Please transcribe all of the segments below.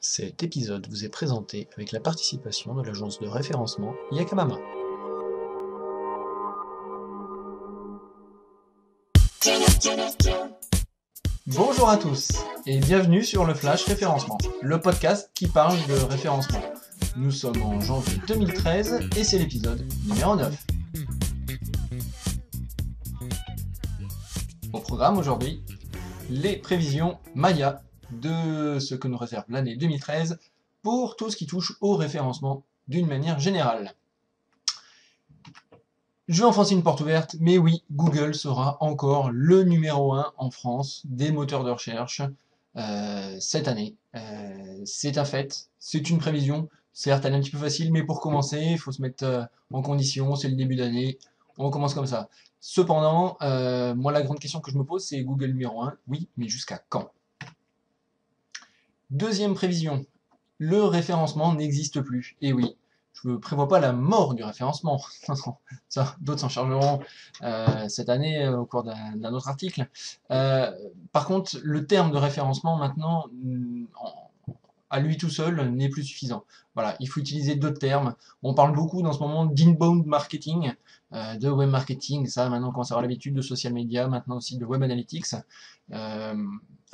Cet épisode vous est présenté avec la participation de l'agence de référencement Yakamama. Bonjour à tous et bienvenue sur le Flash Référencement, le podcast qui parle de référencement. Nous sommes en janvier 2013 et c'est l'épisode numéro 9. Au programme aujourd'hui, les prévisions Maya de ce que nous réserve l'année 2013 pour tout ce qui touche au référencement d'une manière générale. Je vais enfoncer une porte ouverte, mais oui, Google sera encore le numéro 1 en France des moteurs de recherche cette année. C'est un fait, c'est une prévision. Certes, elle est un petit peu facile, mais pour commencer, il faut se mettre en condition, c'est le début d'année, on commence comme ça. Cependant, moi la grande question que je me pose, c'est Google numéro 1, oui, mais jusqu'à quand? Deuxième prévision, le référencement n'existe plus. Et oui, je ne prévois pas la mort du référencement. Ça, d'autres s'en chargeront cette année au cours d'un autre article. Par contre, le terme de référencement maintenant, à lui tout seul, n'est plus suffisant. Voilà, il faut utiliser d'autres termes. On parle beaucoup dans ce moment d'inbound marketing, de web marketing. Ça, maintenant, on commence à avoir l'habitude de social media, maintenant aussi de web analytics.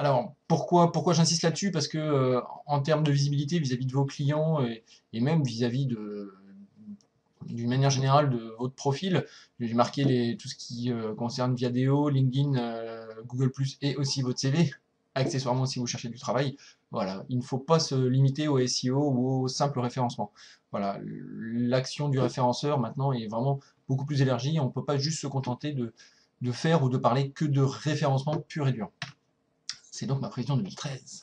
Alors, pourquoi j'insiste là-dessus? Parce que en termes de visibilité vis-à-vis de vos clients et même vis-à-vis d'une manière générale de votre profil, j'ai marqué tout ce qui concerne Viadeo, LinkedIn, Google+, et aussi votre CV, accessoirement si vous cherchez du travail. Voilà, il ne faut pas se limiter au SEO ou au simple référencement. Voilà, l'action du référenceur maintenant est vraiment beaucoup plus élargie. On ne peut pas juste se contenter de faire ou de parler que de référencement pur et dur. C'est donc ma prévision 2013.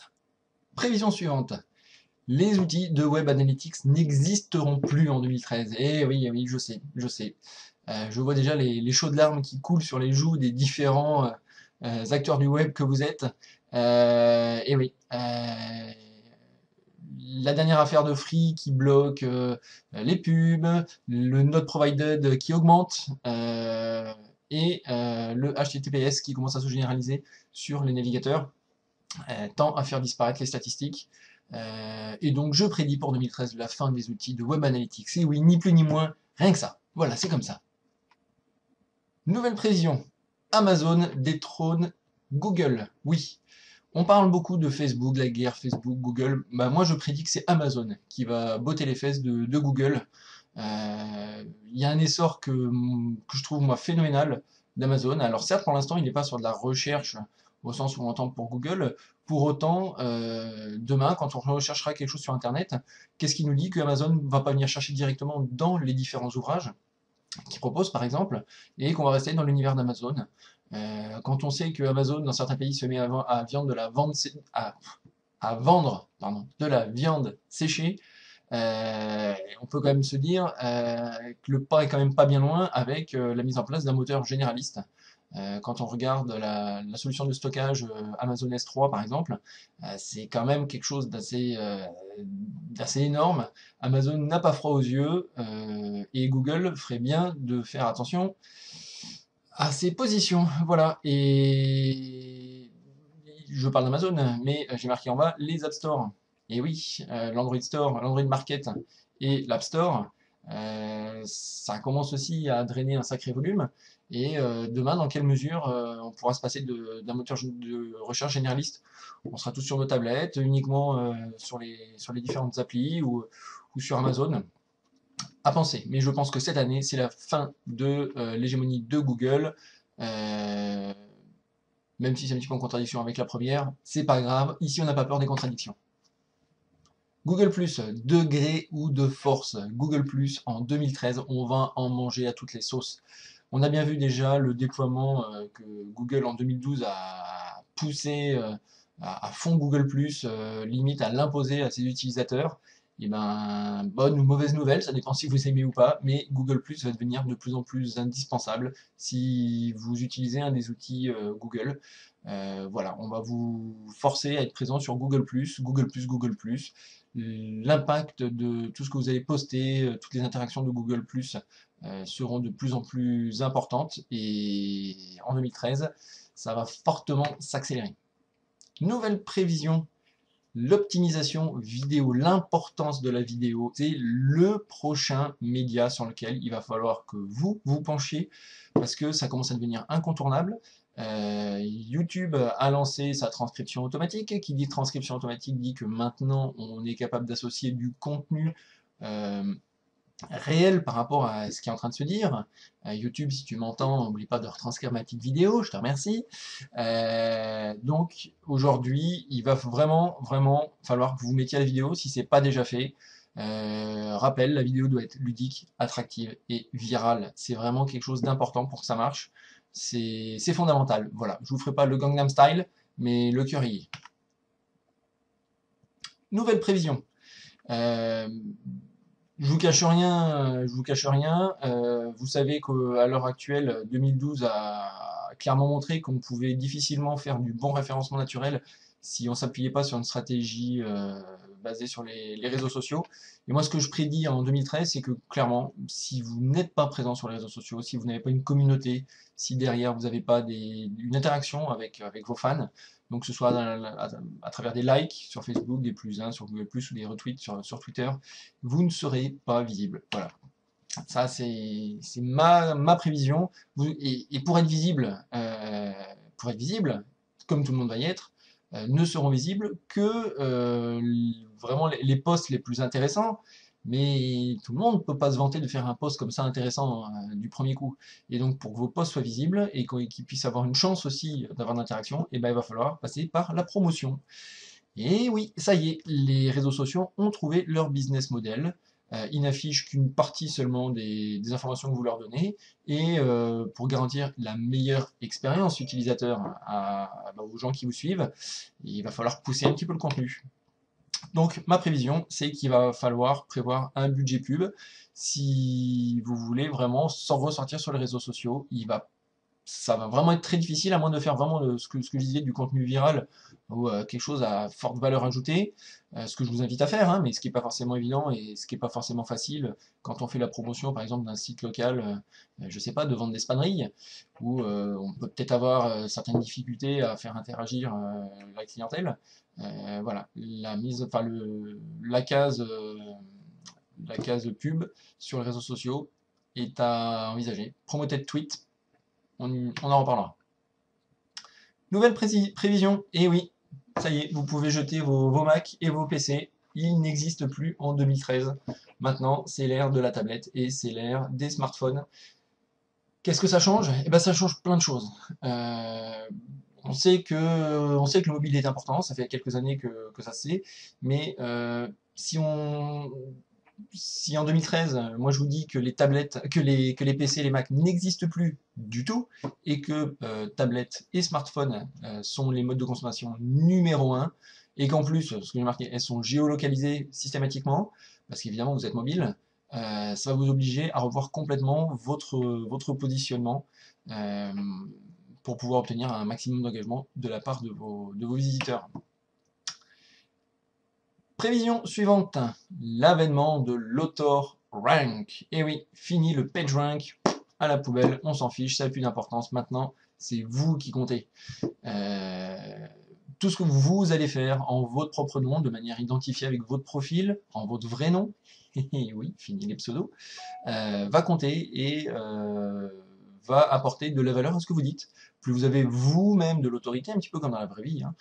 Prévision suivante. Les outils de Web Analytics n'existeront plus en 2013. Eh oui, oui, je sais, je sais. Je vois déjà les chaudes larmes qui coulent sur les joues des différents acteurs du web que vous êtes. Et oui, la dernière affaire de Free qui bloque les pubs, le not provided qui augmente, et le HTTPS qui commence à se généraliser sur les navigateurs, tend à faire disparaître les statistiques. Et donc je prédis pour 2013 la fin des outils de Web Analytics. Et oui, ni plus ni moins, rien que ça. Voilà, c'est comme ça. Nouvelle prévision. Amazon détrône Google. Oui. On parle beaucoup de Facebook, la guerre Facebook, Google. Bah, moi, je prédis que c'est Amazon qui va botter les fesses de Google. Il y a un essor que je trouve moi phénoménal d'Amazon. Alors certes, pour l'instant, il n'est pas sur de la recherche au sens où on entend pour Google. Pour autant, demain, quand on recherchera quelque chose sur Internet, qu'est-ce qui nous dit que Amazon ne va pas venir chercher directement dans les différents ouvrages qu'il propose, par exemple, et qu'on va rester dans l'univers d'Amazon. Quand on sait que Amazon, dans certains pays, se met à vendre de la viande séchée, on peut quand même se dire que le pas est quand même pas bien loin avec la mise en place d'un moteur généraliste. Quand on regarde la solution de stockage Amazon S3 par exemple, c'est quand même quelque chose d'assez énorme. Amazon n'a pas froid aux yeux et Google ferait bien de faire attention à ses positions. Voilà. Et je parle d'Amazon, mais j'ai marqué en bas les App Store. Et oui, l'Android Store, l'Android Market et l'App Store, ça commence aussi à drainer un sacré volume. Et demain, dans quelle mesure on pourra se passer d'un moteur de recherche généraliste? On sera tous sur nos tablettes, uniquement sur les différentes applis ou sur Amazon. À penser, mais je pense que cette année, c'est la fin de l'hégémonie de Google. Euh, Même si c'est un petit peu en contradiction avec la première, c'est pas grave, ici on n'a pas peur des contradictions. Google+, de gré ou de force, Google+, en 2013, on va en manger à toutes les sauces. On a bien vu déjà le déploiement que Google en 2012 a poussé à fond Google+, limite à l'imposer à ses utilisateurs. Et ben, bonne ou mauvaise nouvelle, ça dépend si vous aimez ou pas, mais Google+ va devenir de plus en plus indispensable si vous utilisez un des outils Google. Voilà, on va vous forcer à être présent sur Google+, Google+, Google+. L'impact de tout ce que vous avez posté, toutes les interactions de Google+, seront de plus en plus importantes et en 2013, ça va fortement s'accélérer. Nouvelle prévision l'optimisation vidéo, l'importance de la vidéo, c'est le prochain média sur lequel il va falloir que vous vous penchiez parce que ça commence à devenir incontournable. YouTube a lancé sa transcription automatique. Qui dit transcription automatique dit que maintenant on est capable d'associer du contenu réel par rapport à ce qui est en train de se dire. YouTube, si tu m'entends, n'oublie pas de retranscrire ma petite vidéo, je te remercie. Donc aujourd'hui, il va vraiment falloir que vous vous mettiez à la vidéo si c'est pas déjà fait. Rappel, la vidéo doit être ludique, attractive et virale. C'est vraiment quelque chose d'important pour que ça marche. C'est fondamental. Voilà, je vous ferai pas le Gangnam Style, mais le cœur y est. Nouvelle prévision. Je vous cache rien, vous savez qu'à l'heure actuelle, 2012 a clairement montré qu'on pouvait difficilement faire du bon référencement naturel si on s'appuyait pas sur une stratégie basée sur les réseaux sociaux. Et moi, ce que je prédis en 2013, c'est que clairement, si vous n'êtes pas présent sur les réseaux sociaux, si vous n'avez pas une communauté, si derrière vous n'avez pas une interaction avec vos fans, donc que ce soit à travers des likes sur Facebook, des plus 1 sur Google+, ou des retweets sur Twitter, vous ne serez pas visible. Voilà. Ça, c'est ma prévision. Et pour être visible, comme tout le monde va y être, ne seront visibles que vraiment les posts les plus intéressants. Mais tout le monde ne peut pas se vanter de faire un post comme ça intéressant du premier coup. Et donc pour que vos posts soient visibles et qu'ils puissent avoir une chance aussi d'avoir d'interaction, et ben, il va falloir passer par la promotion. Et oui, ça y est, les réseaux sociaux ont trouvé leur business model. Ils n'affichent qu'une partie seulement des informations que vous leur donnez. Et pour garantir la meilleure expérience utilisateur aux gens qui vous suivent, il va falloir pousser un petit peu le contenu. Donc ma prévision, c'est qu'il va falloir prévoir un budget pub si vous voulez vraiment s'en ressortir sur les réseaux sociaux. Ça va vraiment être très difficile, à moins de faire vraiment ce que je disais, du contenu viral ou quelque chose à forte valeur ajoutée, ce que je vous invite à faire, hein, mais ce qui n'est pas forcément évident et ce qui n'est pas forcément facile quand on fait la promotion, par exemple, d'un site local, je sais pas, de vendre des spadrilles, où on peut peut-être avoir certaines difficultés à faire interagir la clientèle. Voilà, la case pub sur les réseaux sociaux est à envisager. Promoted tweet, on en reparlera. Nouvelle prévision, et oui, ça y est, vous pouvez jeter vos Mac et vos PC. Ils n'existent plus en 2013. Maintenant, c'est l'ère de la tablette et c'est l'ère des smartphones. Qu'est-ce que ça change? Eh ben, ça change plein de choses. On sait que le mobile est important, ça fait quelques années que ça se sait, mais si en 2013, moi je vous dis que les tablettes, que les PC et les Mac n'existent plus du tout, et que tablettes et smartphones sont les modes de consommation numéro 1, et qu'en plus, ce que j'ai marqué, elles sont géolocalisées systématiquement, parce qu'évidemment vous êtes mobile, ça va vous obliger à revoir complètement votre positionnement pour pouvoir obtenir un maximum d'engagement de la part de vos visiteurs. Prévision suivante, l'avènement de l'author rank. Et oui, fini le page rank, à la poubelle, on s'en fiche, ça n'a plus d'importance. Maintenant, c'est vous qui comptez. Tout ce que vous allez faire en votre propre nom, de manière identifiée avec votre profil, en votre vrai nom, et oui, fini les pseudos, va compter et va apporter de la valeur à ce que vous dites. Plus vous avez vous-même de l'autorité, un petit peu comme dans la vraie vie, hein,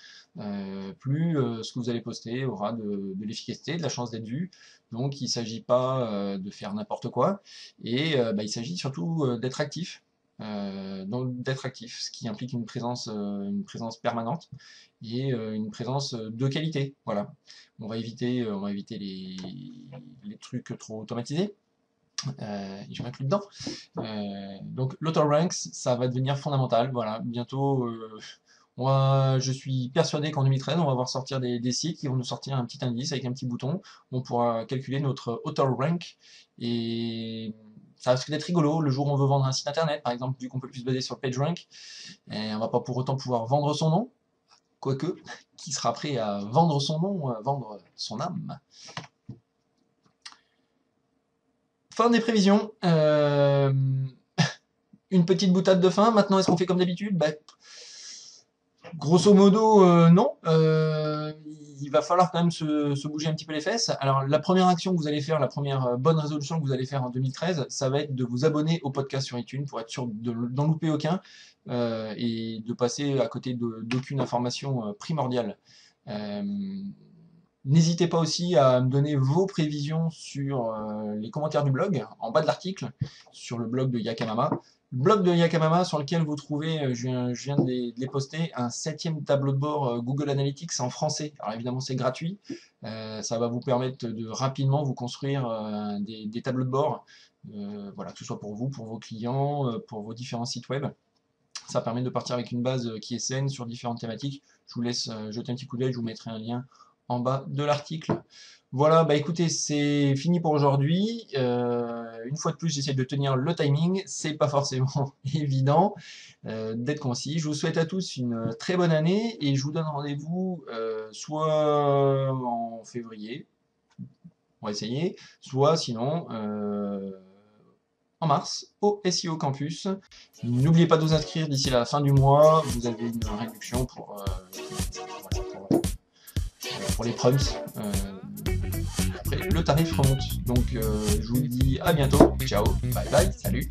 plus ce que vous allez poster aura de l'efficacité, de la chance d'être vu. Donc il ne s'agit pas de faire n'importe quoi, et il s'agit surtout d'être actif. Ce qui implique une présence permanente et une présence de qualité. Voilà. On va éviter les trucs trop automatisés. Je m'inclus dedans. Donc l'author ranks, ça va devenir fondamental. Voilà, bientôt, je suis persuadé qu'en 2013, on va voir sortir des sites qui vont nous sortir un petit indice avec un petit bouton. On pourra calculer notre author rank et ça risque d'être rigolo le jour où on veut vendre un site internet, par exemple, vu qu'on peut plus se baser sur le PageRank. Et on va pas pour autant pouvoir vendre son nom, quoique, qui sera prêt à vendre son nom, vendre son âme. Fin des prévisions. Une petite boutade de fin. Maintenant, est-ce qu'on fait comme d'habitude? Grosso modo, non. il va falloir quand même se bouger un petit peu les fesses. Alors, la première action que vous allez faire, la première bonne résolution que vous allez faire en 2013, ça va être de vous abonner au podcast sur iTunes pour être sûr d'en louper aucun et de passer à côté d'aucune information primordiale. Euh, N'hésitez pas aussi à me donner vos prévisions sur les commentaires du blog, en bas de l'article, sur le blog de Yakamama. Le blog de Yakamama sur lequel vous trouvez, je viens de les poster, un 7e tableau de bord Google Analytics en français. Alors évidemment c'est gratuit, ça va vous permettre de rapidement vous construire des tableaux de bord, voilà, que ce soit pour vous, pour vos clients, pour vos différents sites web. Ça permet de partir avec une base qui est saine sur différentes thématiques. Je vous laisse jeter un petit coup d'œil, je vous mettrai un lien en bas de l'article. Voilà, bah écoutez, c'est fini pour aujourd'hui. Une fois de plus, j'essaie de tenir le timing. C'est pas forcément évident d'être concis. Je vous souhaite à tous une très bonne année et je vous donne rendez-vous soit en février, on va essayer, soit sinon en mars au SEO Campus. N'oubliez pas de vous inscrire d'ici la fin du mois. Vous avez une réduction pour les prums. Après, le tarif remonte. Donc, je vous dis à bientôt. Ciao, bye bye, salut.